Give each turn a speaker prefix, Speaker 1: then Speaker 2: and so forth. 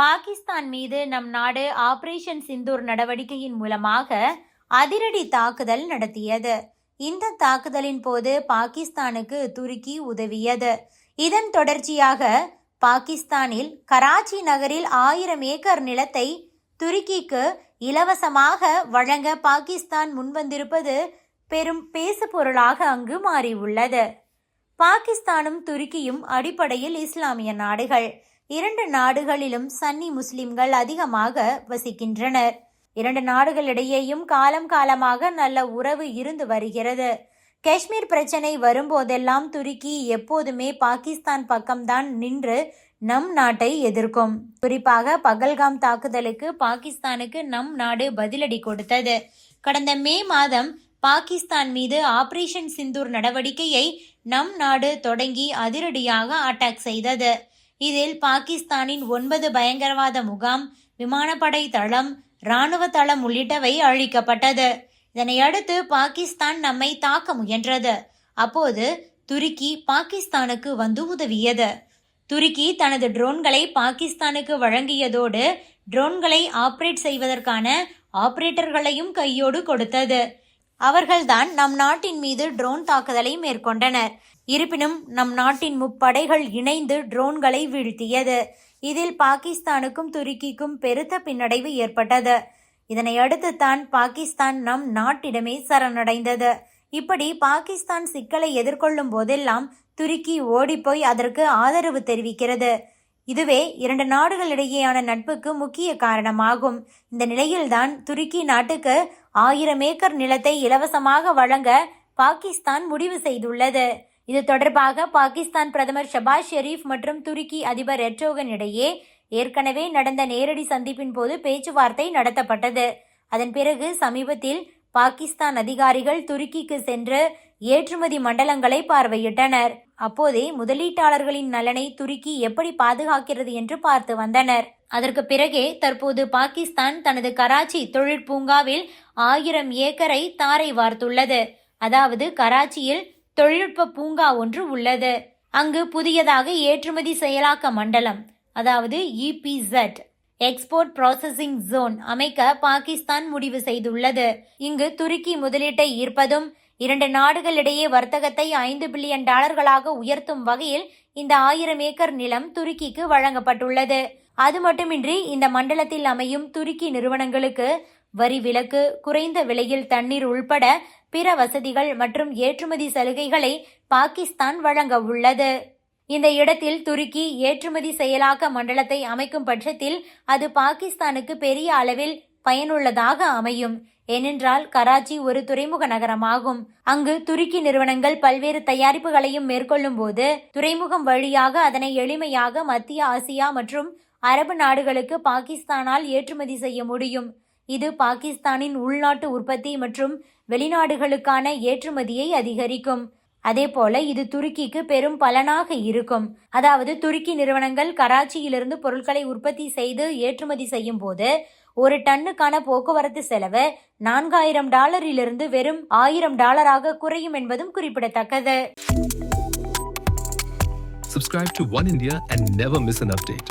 Speaker 1: பாகிஸ்தான் மீது நம் நாடு ஆபரேஷன் சிந்தூர் நடவடிக்கையின் மூலமாக அதிரடி தாக்குதல் நடத்தியது. இந்த தாக்குதலின் போது பாகிஸ்தானுக்கு துருக்கி உதவியது. இதன் தொடர்ச்சியாக பாகிஸ்தானில் கராச்சி நகரில் 1000 ஏக்கர் நிலத்தை துருக்கிக்கு இலவசமாக வழங்க பாகிஸ்தான் முன்வந்திருப்பது பெரும் பேசுபொருளாக அங்கு மாறியுள்ளது. பாகிஸ்தானும் துருக்கியும் அடிப்படையில் இஸ்லாமிய நாடுகள். 2 நாடுகளிலும் சன்னி முஸ்லிம்கள் அதிகமாக வசிக்கின்றனர். 2 நாடுகளிடையேயும் காலம் காலமாக நல்ல உறவு இருந்து வருகிறது. காஷ்மீர் பிரச்சனை வரும்போதெல்லாம் துருக்கி எப்போதுமே பாகிஸ்தான் பக்கம்தான் நின்று நம் நாட்டை எதிர்க்கும். குறிப்பாக பகல்காம் தாக்குதலுக்கு பாகிஸ்தானுக்கு நம் நாடு பதிலடி கொடுத்தது. கடந்த மே மாதம் பாகிஸ்தான் மீது ஆபரேஷன் சிந்தூர் நடவடிக்கையை நம் நாடு தொடங்கி அதிரடியாக அட்டாக் செய்தது. இதில் பாகிஸ்தானின் 9 பயங்கரவாத முகாம், விமானப்படை தளம், இராணுவ தளம் உள்ளிட்டவை அழிக்கப்பட்டது. இதனையடுத்து பாகிஸ்தான் நம்மை தாக்க முயன்றது. அப்போது துருக்கி பாகிஸ்தானுக்கு வந்து உதவியது. துருக்கி தனது ட்ரோன்களை பாகிஸ்தானுக்கு வழங்கியதோடு ட்ரோன்களை ஆபரேட் செய்வதற்கான ஆபரேட்டர்களையும் கையோடு கொடுத்தது. அவர்கள்தான் நம் நாட்டின் மீது ட்ரோன் தாக்குதலை மேற்கொண்டனர். இருப்பினும் நம் நாட்டின் முப்படைகள் இணைந்து ட்ரோன்களை வீழ்த்தியது. இதில் பாகிஸ்தானுக்கும் துருக்கிக்கும் பெருத்த பின்னடைவு ஏற்பட்டது. இதனை அடுத்துத்தான் பாகிஸ்தான் நம் நாட்டிடமே சரணடைந்தது. இப்படி பாகிஸ்தான் சிக்கலை எதிர்கொள்ளும் போதெல்லாம் துருக்கி ஓடிப்போய் அதற்கு ஆதரவு தெரிவிக்கிறது. இதுவே 2 நாடுகளிடையேயான நட்புக்கு முக்கிய காரணமாகும். இந்த நிலையில்தான் துருக்கி நாட்டுக்கு 1000 ஏக்கர் நிலத்தை இலவசமாக வழங்க பாகிஸ்தான் முடிவு செய்துள்ளது. இது தொடர்பாக பாகிஸ்தான் பிரதமர் ஷபாஸ் ஷெரீப் மற்றும் துருக்கி அதிபர் எர்டோகன் இடையே ஏற்கனவே நடந்த நேரடி சந்திப்பின் போது பேச்சுவார்த்தை நடத்தப்பட்டது. அதன் பிறகு சமீபத்தில் பாகிஸ்தான் அதிகாரிகள் துருக்கிக்கு சென்று ஏற்றுமதி மண்டலங்களை பார்வையிட்டனர். அப்போதே முதலீட்டாளர்களின் நலனை துருக்கி எப்படி பாதுகாக்கிறது என்று பார்த்து வந்தனர். அதற்கு பிறகே தற்போது பாகிஸ்தான் தனது கராச்சி தொழிற்பூங்காவில் 1000 ஏக்கரை தாரை வார்த்துள்ளது. அதாவது கராச்சியில் தொழில்நுட்ப பூங்கா ஒன்று உள்ளது. அங்கு புதியதாக ஏற்றுமதி செயலாக்க மண்டலம், அதாவது EPZ எக்ஸ்போர்ட் ப்ராசஸிங் ஜோன் அமைக்க பாகிஸ்தான் முடிவு செய்துள்ளது. இங்கு துருக்கி முதலீட்டை ஈர்ப்பதும் 2 நாடுகளிடையே வர்த்தகத்தை $5 பில்லியன் உயர்த்தும் வகையில் இந்த 1000 ஏக்கர் நிலம் துருக்கிக்கு வழங்கப்பட்டுள்ளது. அது மட்டுமின்றி இந்த மண்டலத்தில் அமையும் துருக்கி நிறுவனங்களுக்கு வரி விலக்கு, குறைந்த விலையில் தண்ணீர் உள்பட பிற வசதிகள் மற்றும் ஏற்றுமதி சலுகைகளை பாகிஸ்தான் வழங்க உள்ளது. இந்த இடத்தில் துருக்கி ஏற்றுமதி செயலாக்க மண்டலத்தை அமைக்கும் பட்சத்தில் அது பாகிஸ்தானுக்கு பெரிய அளவில் பயனுள்ளதாக அமையும். ஏனென்றால் கராச்சி ஒரு துறைமுக நகரமாகும். அங்கு துருக்கி நிறுவனங்கள் பல்வேறு தயாரிப்புகளையும் மேற்கொள்ளும் போது துறைமுகம் வழியாக அதனை எளிமையாக மத்திய ஆசியா மற்றும் அரபு நாடுகளுக்கு பாகிஸ்தானால் ஏற்றுமதி செய்ய முடியும். இது பாகிஸ்தானின் உள்நாட்டு உற்பத்தி மற்றும் வெளிநாடுகளுக்கான ஏற்றுமதியை அதிகரிக்கும். அதேபோல இது துருக்கிக்கு பெரும் பலனாக இருக்கும். அதாவது துருக்கி நிறுவனங்கள் கராச்சியிலிருந்து பொருட்களை உற்பத்தி செய்து ஏற்றுமதி செய்யும் போது ஒரு டன்னுக்கான போக்குவரத்து செலவு $4000 வெறும் $1000 குறையும் என்பதும் குறிப்பிடத்தக்கது.
Speaker 2: Subscribe to One India and never miss an update.